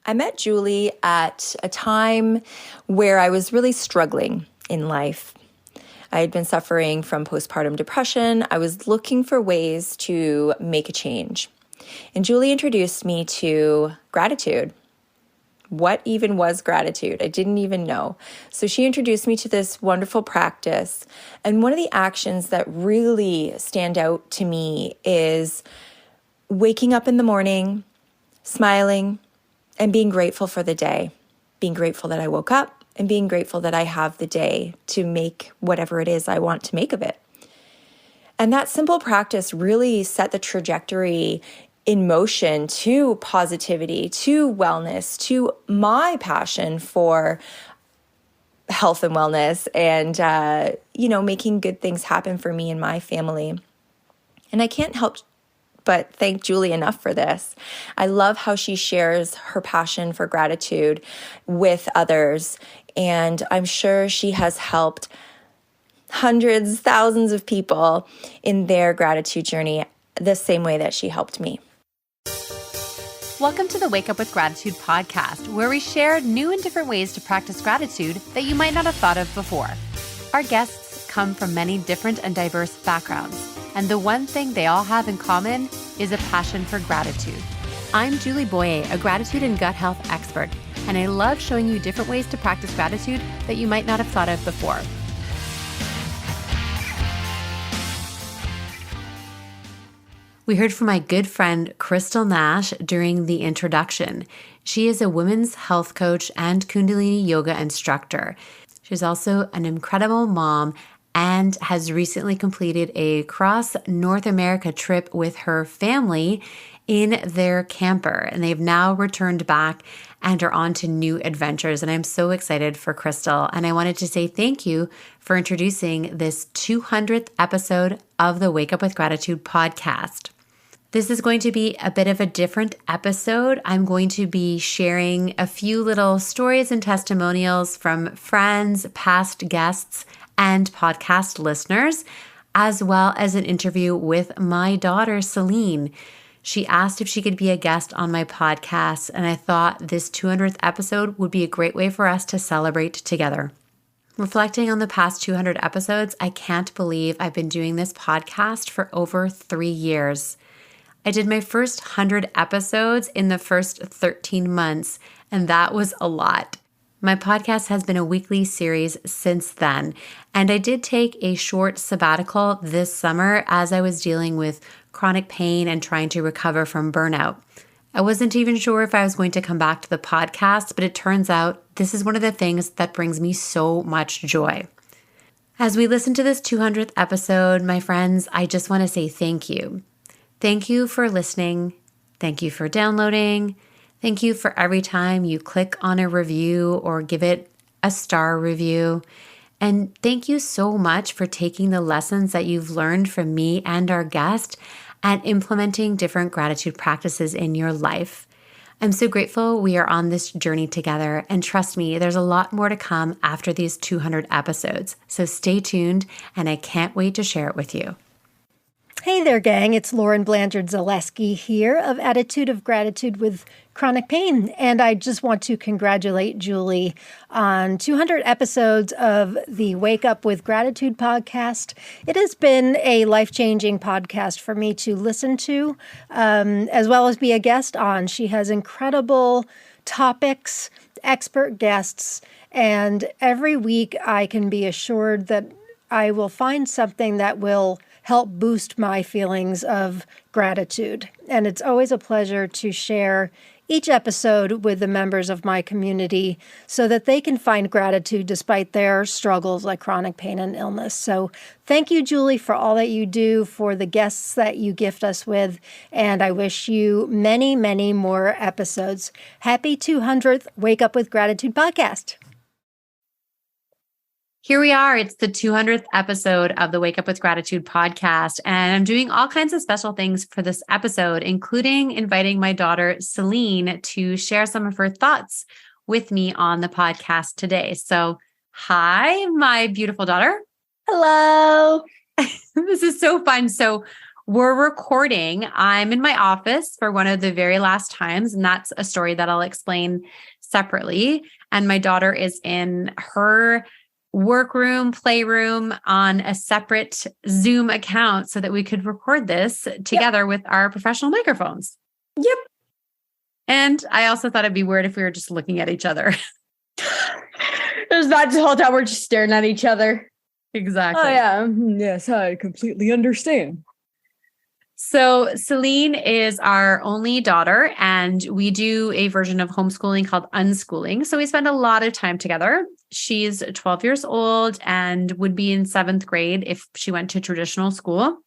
I met Julie at a time where I was really struggling in life. I had been suffering from postpartum depression. I was looking for ways to make a change. And Julie introduced me to gratitude. What even was gratitude? I didn't even know. So she introduced me to this wonderful practice. And one of the actions that really stand out to me is waking up in the morning, smiling, and being grateful for the day. Being grateful that I woke up and being grateful that I have the day to make whatever it is I want to make of it. And that simple practice really set the trajectory in motion to positivity, to wellness, to my passion for health and wellness and, making good things happen for me and my family. And I can't help but thank Julie enough for this. I love how she shares her passion for gratitude with others. And I'm sure she has helped hundreds, thousands of people in their gratitude journey the same way that she helped me. Welcome to the Wake Up with Gratitude podcast, where we share new and different ways to practice gratitude that you might not have thought of before. Our guests come from many different and diverse backgrounds, and the one thing they all have in common is a passion for gratitude. I'm Julie Boyer, a gratitude and gut health expert, and I love showing you different ways to practice gratitude that you might not have thought of before. We heard from my good friend, Crystal Nash, during the introduction. She is a women's health coach and Kundalini yoga instructor. She's also an incredible mom and has recently completed a cross North America trip with her family in their camper. And they've now returned back and are on to new adventures. And I'm so excited for Crystal. And I wanted to say thank you for introducing this 200th episode of the Wake Up with Gratitude podcast. This is going to be a bit of a different episode. I'm going to be sharing a few little stories and testimonials from friends, past guests, and podcast listeners, as well as an interview with my daughter, Celine. She asked if she could be a guest on my podcast, and I thought this 200th episode would be a great way for us to celebrate together. Reflecting on the past 200 episodes, I can't believe I've been doing this podcast for over 3 years. I did my first 100 episodes in the first 13 months, and that was a lot. My podcast has been a weekly series since then, and I did take a short sabbatical this summer as I was dealing with chronic pain and trying to recover from burnout. I wasn't even sure if I was going to come back to the podcast, but it turns out this is one of the things that brings me so much joy. As we listen to this 200th episode, my friends, I just want to say thank you. Thank you for listening. Thank you for downloading. Thank you for every time you click on a review or give it a star review. And thank you so much for taking the lessons that you've learned from me and our guest and implementing different gratitude practices in your life. I'm so grateful we are on this journey together. And trust me, there's a lot more to come after these 200 episodes. So stay tuned, and I can't wait to share it with you. Hey there, gang. It's Blanchard Zawleski here of Attitude of Gratitude with Chronic Pain. And I just want to congratulate Julie on 200 episodes of the Wake Up with Gratitude podcast. It has been a life-changing podcast for me to listen to, as well as be a guest on. She has incredible topics, expert guests, and every week I can be assured that I will find something that will help boost my feelings of gratitude. And it's always a pleasure to share each episode with the members of my community so that they can find gratitude despite their struggles like chronic pain and illness. So thank you, Julie, for all that you do, for the guests that you gift us with, and I wish you many, many more episodes. Happy 200th Wake Up with Gratitude podcast. Here we are. It's the 200th episode of the Wake Up with Gratitude podcast, and I'm doing all kinds of special things for this episode, including inviting my daughter, Celine, to share some of her thoughts with me on the podcast today. So, hi, my beautiful daughter. Hello. This is so fun. So we're recording. I'm in my office for one of the very last times, and that's a story that I'll explain separately. And my daughter is in her workroom, playroom on a separate Zoom account so that we could record this together with our professional microphones. Yep. And I also thought it'd be weird if we were just looking at each other. There's not the whole time we're just staring at each other. Exactly. Oh, yeah. Yes, I completely understand. So Celine is our only daughter, and we do a version of homeschooling called unschooling. So we spend a lot of time together. She's 12 years old and would be in 7th grade if she went to traditional school.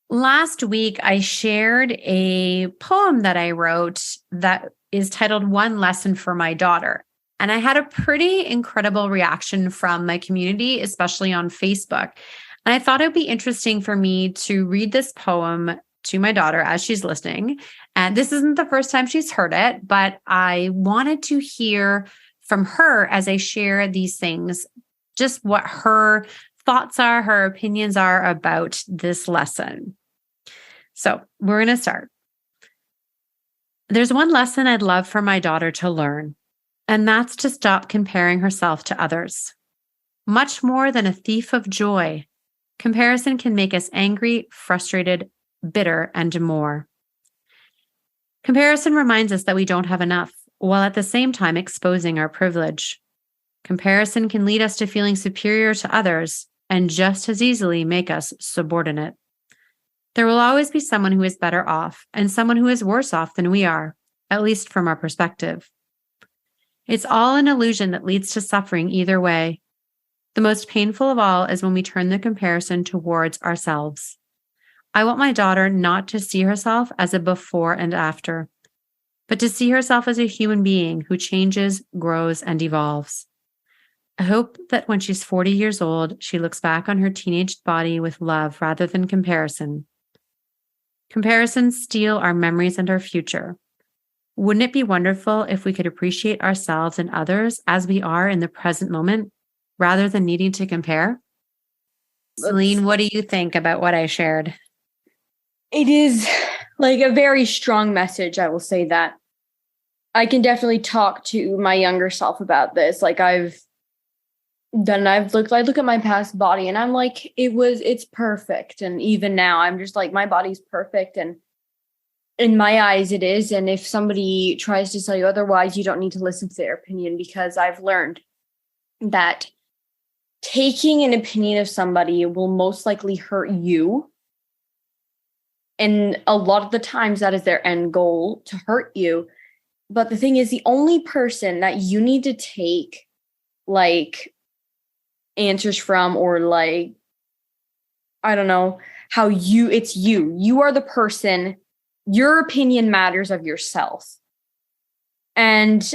Last week, I shared a poem that I wrote that is titled One Lesson for My Daughter. And I had a pretty incredible reaction from my community, especially on Facebook. And I thought it'd be interesting for me to read this poem to my daughter as she's listening. And this isn't the first time she's heard it, but I wanted to hear from her as I share these things, just what her thoughts are, her opinions are about this lesson. So we're going to start. There's one lesson I'd love for my daughter to learn, and that's to stop comparing herself to others. Much more than a thief of joy, comparison can make us angry, frustrated, bitter, and more. Comparison reminds us that we don't have enough, while at the same time exposing our privilege. Comparison can lead us to feeling superior to others and just as easily make us subordinate. There will always be someone who is better off and someone who is worse off than we are, at least from our perspective. It's all an illusion that leads to suffering either way. The most painful of all is when we turn the comparison towards ourselves. I want my daughter not to see herself as a before and after, but to see herself as a human being who changes, grows, and evolves. I hope that when she's 40 years old, she looks back on her teenage body with love rather than comparison. Comparisons steal our memories and our future. Wouldn't it be wonderful if we could appreciate ourselves and others as we are in the present moment, rather than needing to compare? Celine, what do you think about what I shared? It is like a very strong message, I will say that. I can definitely talk to my younger self about this. Like I look at my past body and I'm like, it's perfect. And even now I'm just like, my body's perfect. And in my eyes it is. And if somebody tries to tell you otherwise, you don't need to listen to their opinion, because I've learned that taking an opinion of somebody will most likely hurt you. And a lot of the times that is their end goal, to hurt you. But the thing is, the only person that you need to take like answers from, or like, I don't know, it's you. You are the person, your opinion matters of yourself. And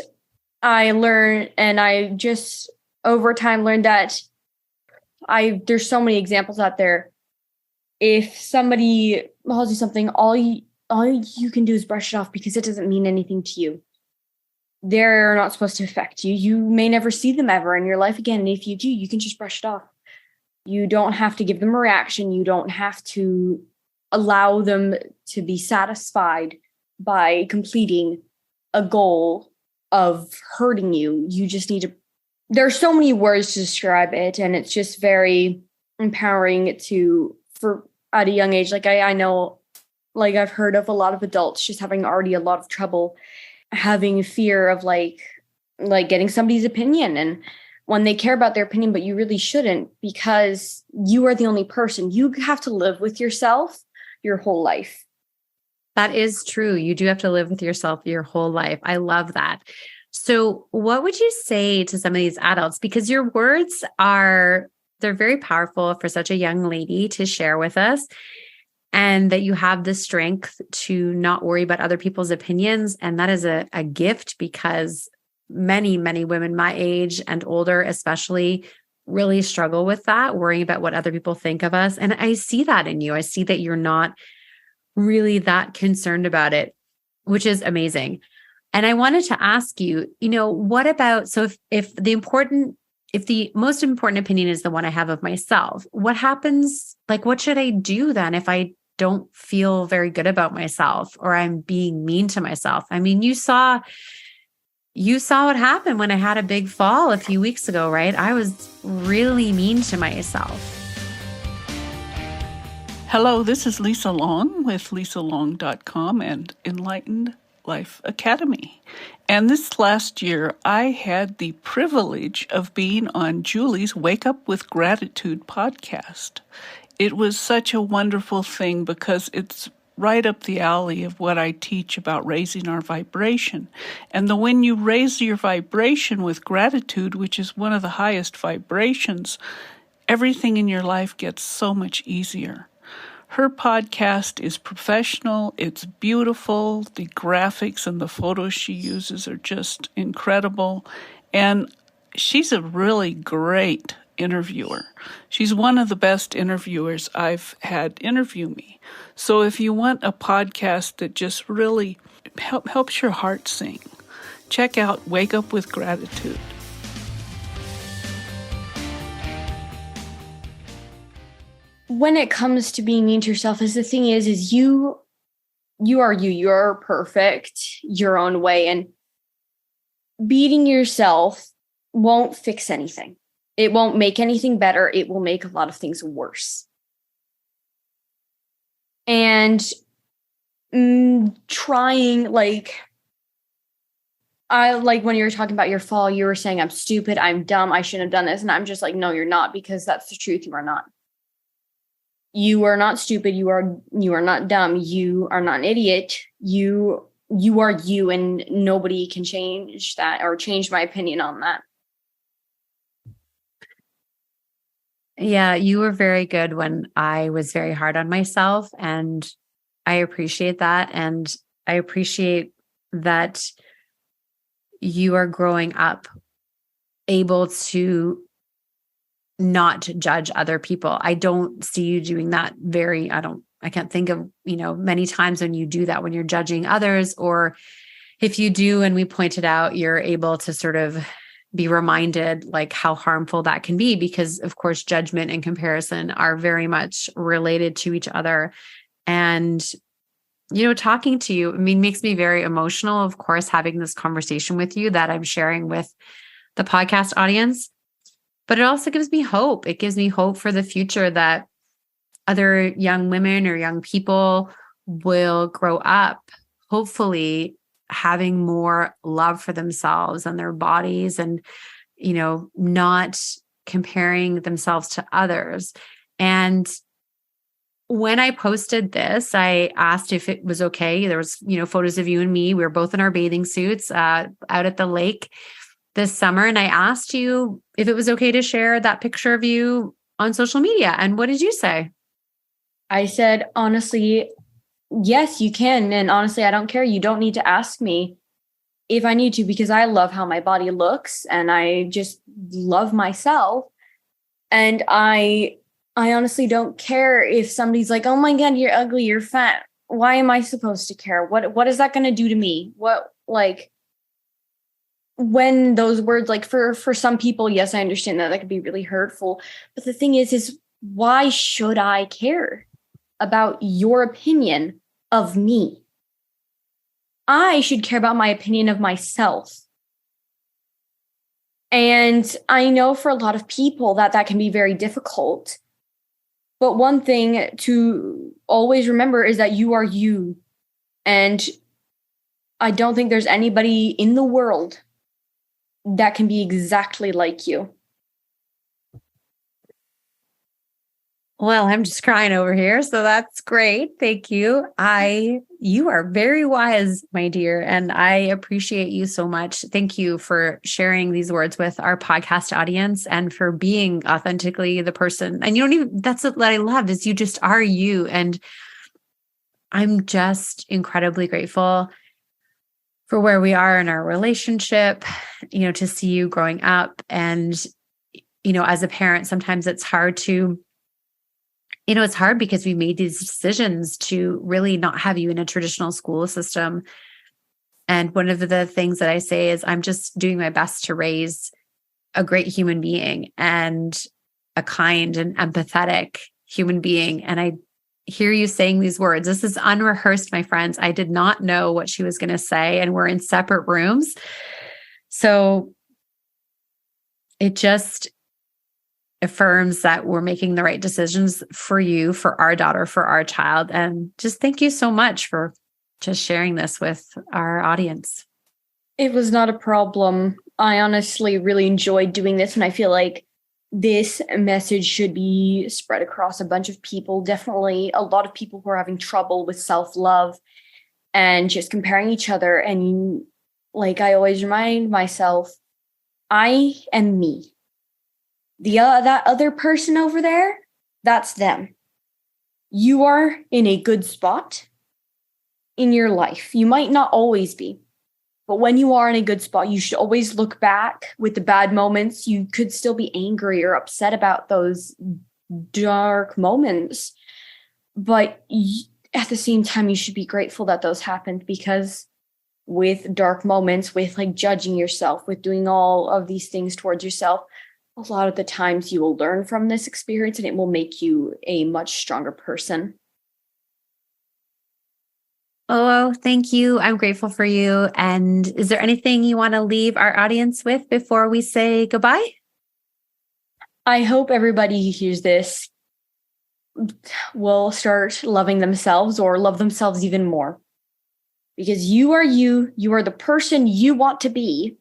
I just over time learned that there's so many examples out there. If somebody calls you something, all you can do is brush it off, because it doesn't mean anything to you. They're not supposed to affect you. You may never see them ever in your life again. And if you do, you can just brush it off. You don't have to give them a reaction. You don't have to allow them to be satisfied by completing a goal of hurting you. You just need to, there are so many words to describe it. And it's just very empowering for at a young age. Like I know, like I've heard of a lot of adults just having already a lot of trouble having fear of like getting somebody's opinion, and when they care about their opinion, but you really shouldn't, because you are the only person. You have to live with yourself your whole life. That is true. You do have to live with yourself your whole life. I love that. So what would you say to some of these adults? Because your words they're very powerful for such a young lady to share with us. And that you have the strength to not worry about other people's opinions. And that is a gift, because many, many women my age and older especially really struggle with that, worrying about what other people think of us. And I see that in you. I see that you're not really that concerned about it, which is amazing. And I wanted to ask you, what about, so if the most important opinion is the one I have of myself, what happens, like, what should I do then if I don't feel very good about myself, or I'm being mean to myself. I mean, you saw what happened when I had a big fall a few weeks ago, right? I was really mean to myself. Hello, this is Lisa Long with lisalong.com and Enlightened Life Academy. And this last year, I had the privilege of being on Julie's Wake Up with Gratitude podcast. It was such a wonderful thing because it's right up the alley of what I teach about raising our vibration. And when you raise your vibration with gratitude, which is one of the highest vibrations, everything in your life gets so much easier. Her podcast is professional, it's beautiful, the graphics and the photos she uses are just incredible, and she's a really great interviewer. She's one of the best interviewers I've had interview me. So if you want a podcast that just really helps your heart sing, check out Wake Up with Gratitude. When it comes to being mean to yourself, is you are you. You're perfect your own way, and beating yourself won't fix anything. It won't make anything better. It will make a lot of things worse. And trying, I like when you were talking about your fall, you were saying, I'm stupid, I'm dumb, I shouldn't have done this. And I'm just like, no, you're not, because that's the truth. You are not. You are not stupid. You are not dumb. You are not an idiot. You are you, and nobody can change that or change my opinion on that. Yeah, you were very good when I was very hard on myself, and I appreciate that. And I appreciate that you are growing up able to not judge other people. I don't see you doing that I can't think of, many times when you do that, when you're judging others, or if you do, and we pointed out, you're able to sort of be reminded like how harmful that can be, because of course, judgment and comparison are very much related to each other. And, talking to you, makes me very emotional, of course, having this conversation with you that I'm sharing with the podcast audience. But it also gives me hope. It gives me hope for the future that other young women or young people will grow up, hopefully having more love for themselves and their bodies, and, not comparing themselves to others. And when I posted this, I asked if it was okay. There was, photos of you and me. We were both in our bathing suits out at the lake this summer. And I asked you if it was okay to share that picture of you on social media. And what did you say? I said, honestly, yes, you can. And honestly, I don't care. You don't need to ask me if I need to, because I love how my body looks and I just love myself. And I honestly don't care if somebody's like, oh my God, you're ugly, you're fat. Why am I supposed to care? What is that going to do to me? When those words, for some people, yes, I understand that could be really hurtful. But the thing is why should I care about your opinion of me? I should care about my opinion of myself. And I know for a lot of people that can be very difficult. But one thing to always remember is that you are you. And I don't think there's anybody in the world that can be exactly like you. Well, I'm just crying over here. So that's great. Thank you. You are very wise, my dear, and I appreciate you so much. Thank you for sharing these words with our podcast audience and for being authentically the person. And that's what I love, is you just are you. And I'm just incredibly grateful for where we are in our relationship, to see you growing up. And, as a parent, sometimes it's hard to, it's hard because we made these decisions to really not have you in a traditional school system. And one of the things that I say is I'm just doing my best to raise a great human being and a kind and empathetic human being. And hear you saying these words. This is unrehearsed, my friends. I did not know what she was going to say, and we're in separate rooms. So it just affirms that we're making the right decisions for you, for our daughter, for our child. And just thank you so much for just sharing this with our audience. It was not a problem. I honestly really enjoyed doing this, and I feel like this message should be spread across a bunch of people. Definitely a lot of people who are having trouble with self-love and just comparing each other. And like I always remind myself, I am me. That other person over there, that's them. You are in a good spot in your life. You might not always be, but when you are in a good spot, you should always look back with the bad moments. You could still be angry or upset about those dark moments, but at the same time, you should be grateful that those happened, because with dark moments, with like judging yourself, with doing all of these things towards yourself, a lot of the times you will learn from this experience and it will make you a much stronger person. Oh, thank you. I'm grateful for you. And is there anything you want to leave our audience with before we say goodbye? I hope everybody who hears this will start loving themselves or love themselves even more. Because you are the person you want to be.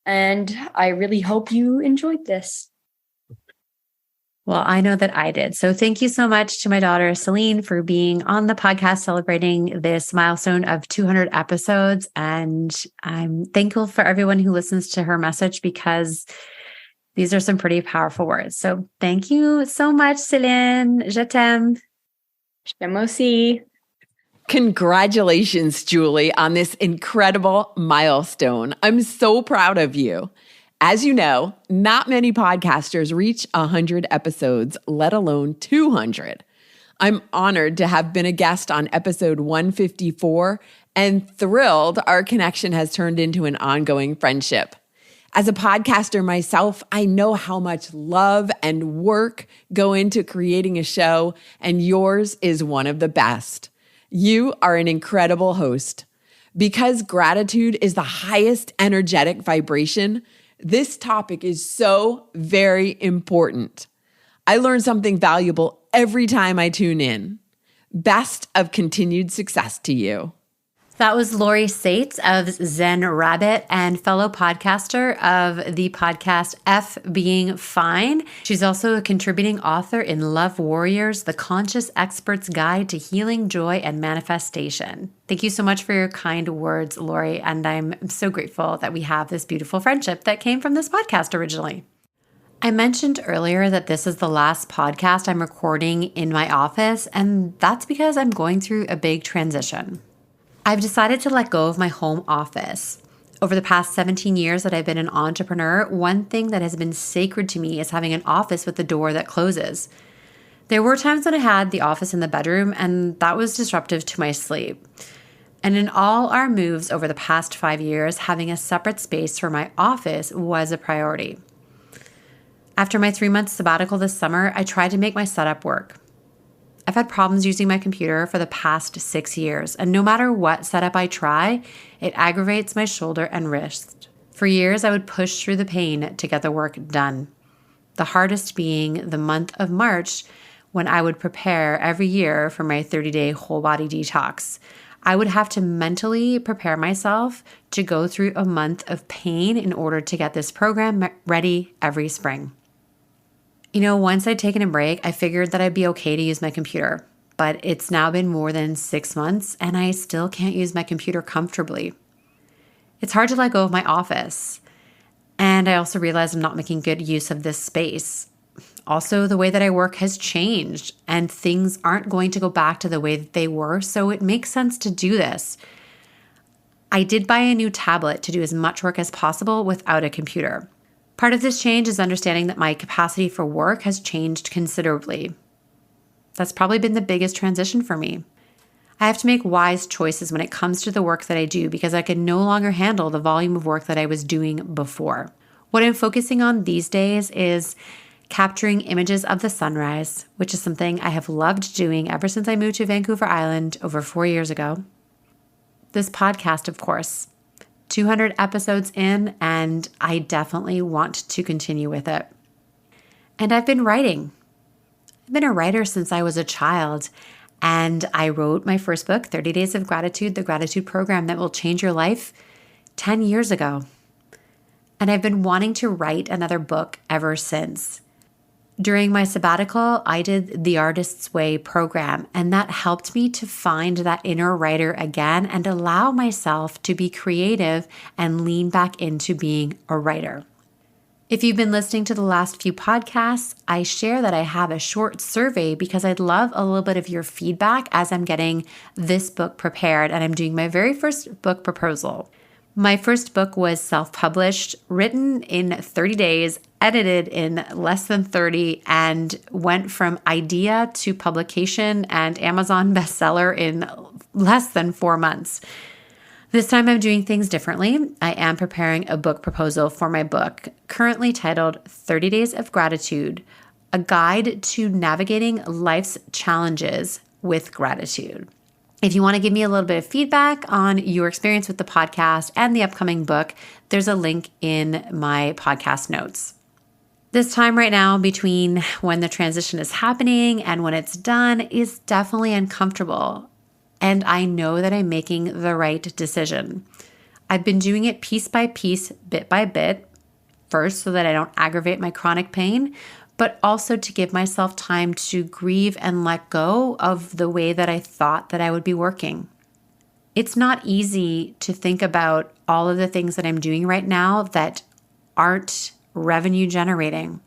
And I really hope you enjoyed this. Well, I know that I did. So thank you so much to my daughter, Celine, for being on the podcast celebrating this milestone of 200 episodes. And I'm thankful for everyone who listens to her message, because these are some pretty powerful words. So thank you so much, Celine. Je t'aime. Je t'aime aussi. Congratulations, Julie, on this incredible milestone. I'm so proud of you. As you know, not many podcasters reach 100 episodes, let alone 200. I'm honored to have been a guest on episode 154 and thrilled our connection has turned into an ongoing friendship. As a podcaster myself, I know how much love and work go into creating a show, and yours is one of the best. You are an incredible host. Because gratitude is the highest energetic vibration, this topic is so very important. I learn something valuable every time I tune in. Best of continued success to you. That was Lori Saitz of Zen Rabbit and fellow podcaster of the podcast F Being Fine. She's also a contributing author in Love Warriors, the Conscious Expert's Guide to Healing, Joy, and Manifestation. Thank you so much for your kind words, Lori, and I'm so grateful that we have this beautiful friendship that came from this podcast originally. I mentioned earlier that this is the last podcast I'm recording in my office, and that's because I'm going through a big transition. I've decided to let go of my home office. Over the past 17 years that I've been an entrepreneur, one thing that has been sacred to me is having an office with a door that closes. There were times when I had the office in the bedroom, and that was disruptive to my sleep. And in all our moves over the past 5 years, having a separate space for my office was a priority. After my 3-month sabbatical this summer, I tried to make my setup work. I've had problems using my computer for the past 6 years, and no matter what setup I try, it aggravates my shoulder and wrist. For years, I would push through the pain to get the work done. The hardest being the month of March, when I would prepare every year for my 30-day whole body detox. I would have to mentally prepare myself to go through a month of pain in order to get this program ready every spring. You know, once I'd taken a break, I figured that I'd be okay to use my computer, but it's now been more than 6 months and I still can't use my computer comfortably. It's hard to let go of my office. And I also realize I'm not making good use of this space. Also, the way that I work has changed and things aren't going to go back to the way that they were, so it makes sense to do this. I did buy a new tablet to do as much work as possible without a computer. Part of this change is understanding that my capacity for work has changed considerably. That's probably been the biggest transition for me. I have to make wise choices when it comes to the work that I do because I can no longer handle the volume of work that I was doing before. What I'm focusing on these days is capturing images of the sunrise, which is something I have loved doing ever since I moved to Vancouver Island over 4 years ago. This podcast, of course, 200 episodes in, and I definitely want to continue with it. And I've been writing. I've been a writer since I was a child, and I wrote my first book, 30 Days of Gratitude, the gratitude program that will change your life, 10 years ago. And I've been wanting to write another book ever since. During my sabbatical, I did the Artist's Way program, and that helped me to find that inner writer again and allow myself to be creative and lean back into being a writer. If you've been listening to the last few podcasts, I share that I have a short survey because I'd love a little bit of your feedback as I'm getting this book prepared and I'm doing my very first book proposal. My first book was self-published, written in 30 days, edited in less than 30, and went from idea to publication and Amazon bestseller in less than 4 months. This time I'm doing things differently. I am preparing a book proposal for my book, currently titled 30 Days of Gratitude, a guide to navigating life's challenges with gratitude. If you want to give me a little bit of feedback on your experience with the podcast and the upcoming book, there's a link in my podcast notes. This time right now between when the transition is happening and when it's done is definitely uncomfortable. And I know that I'm making the right decision. I've been doing it piece by piece, bit by bit, first so that I don't aggravate my chronic pain, but also to give myself time to grieve and let go of the way that I thought that I would be working. It's not easy to think about all of the things that I'm doing right now that aren't revenue generating.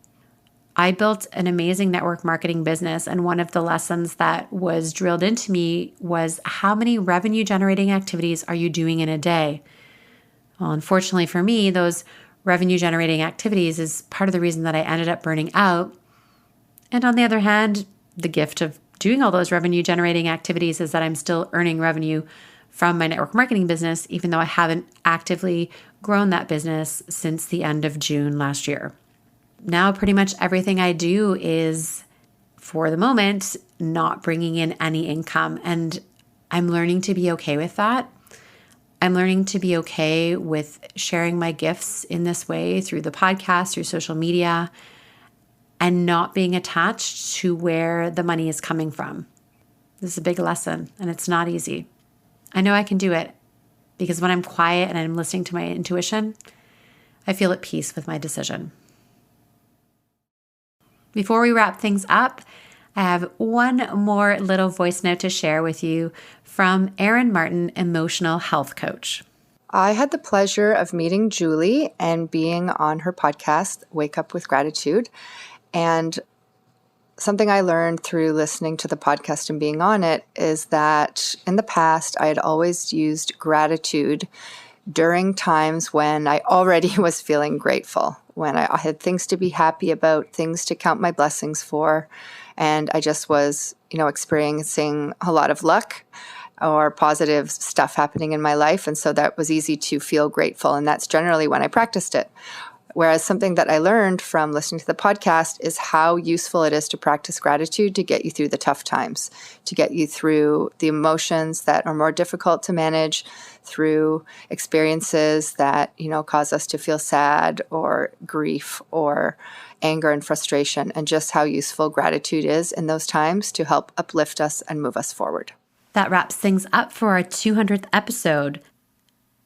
I built an amazing network marketing business, and one of the lessons that was drilled into me was how many revenue generating activities are you doing in a day? Well, unfortunately for me, those revenue generating activities is part of the reason that I ended up burning out. And on the other hand, the gift of doing all those revenue generating activities is that I'm still earning revenue from my network marketing business, even though I haven't actively grown that business since the end of June last year. Now, pretty much everything I do is, for the moment, not bringing in any income. And I'm learning to be okay with that. I'm learning to be okay with sharing my gifts in this way through the podcast, through social media, and not being attached to where the money is coming from. This is a big lesson, and it's not easy. I know I can do it because when I'm quiet and I'm listening to my intuition, I feel at peace with my decision. Before we wrap things up, I have one more little voice note to share with you from Erin Martin, emotional health coach. I had the pleasure of meeting Julie and being on her podcast, Wake Up with Gratitude. And something I learned through listening to the podcast and being on it is that in the past, I had always used gratitude during times when I already was feeling grateful, when I had things to be happy about, things to count my blessings for. And I just was, experiencing a lot of luck or positive stuff happening in my life. And so that was easy to feel grateful. And that's generally when I practiced it. Whereas something that I learned from listening to the podcast is how useful it is to practice gratitude to get you through the tough times, to get you through the emotions that are more difficult to manage, through experiences that, cause us to feel sad or grief or anger and frustration, and just how useful gratitude is in those times to help uplift us and move us forward. That wraps things up for our 200th episode.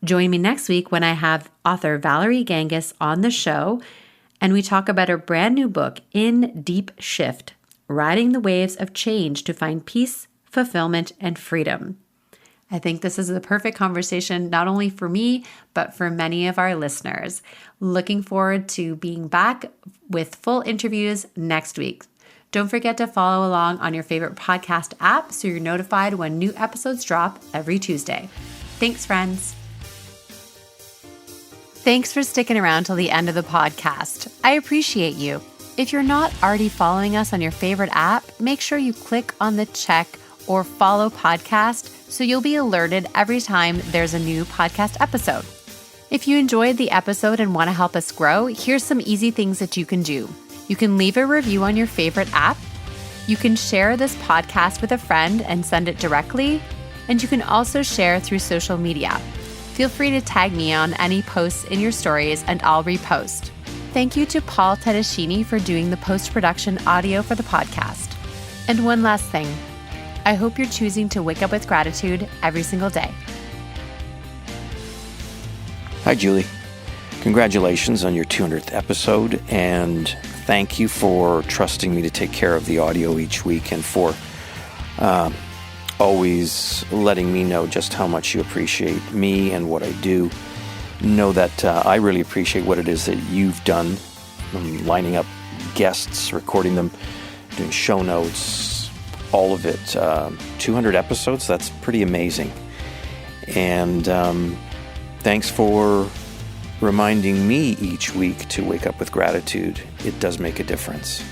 Join me next week when I have author Valerie Gangas on the show, and we talk about her brand new book, In Deep Shift, Riding the Waves of Change to Find Peace, Fulfillment, and Freedom. I think this is the perfect conversation, not only for me, but for many of our listeners. Looking forward to being back with full interviews next week. Don't forget to follow along on your favorite podcast app so you're notified when new episodes drop every Tuesday. Thanks, friends. Thanks for sticking around till the end of the podcast. I appreciate you. If you're not already following us on your favorite app, make sure you click on the check or follow podcast so you'll be alerted every time there's a new podcast episode. If you enjoyed the episode and want to help us grow, here's some easy things that you can do. You can leave a review on your favorite app. You can share this podcast with a friend and send it directly. And you can also share through social media. Feel free to tag me on any posts in your stories and I'll repost. Thank you to Paul Tedechini for doing the post-production audio for the podcast. And one last thing. I hope you're choosing to wake up with gratitude every single day. Hi, Julie. Congratulations on your 200th episode, and thank you for trusting me to take care of the audio each week and for always letting me know just how much you appreciate me and what I do. Know that I really appreciate what it is that you've done, lining up guests, recording them, doing show notes, all of it. 200 episodes, that's pretty amazing. And thanks for reminding me each week to wake up with gratitude. It does make a difference.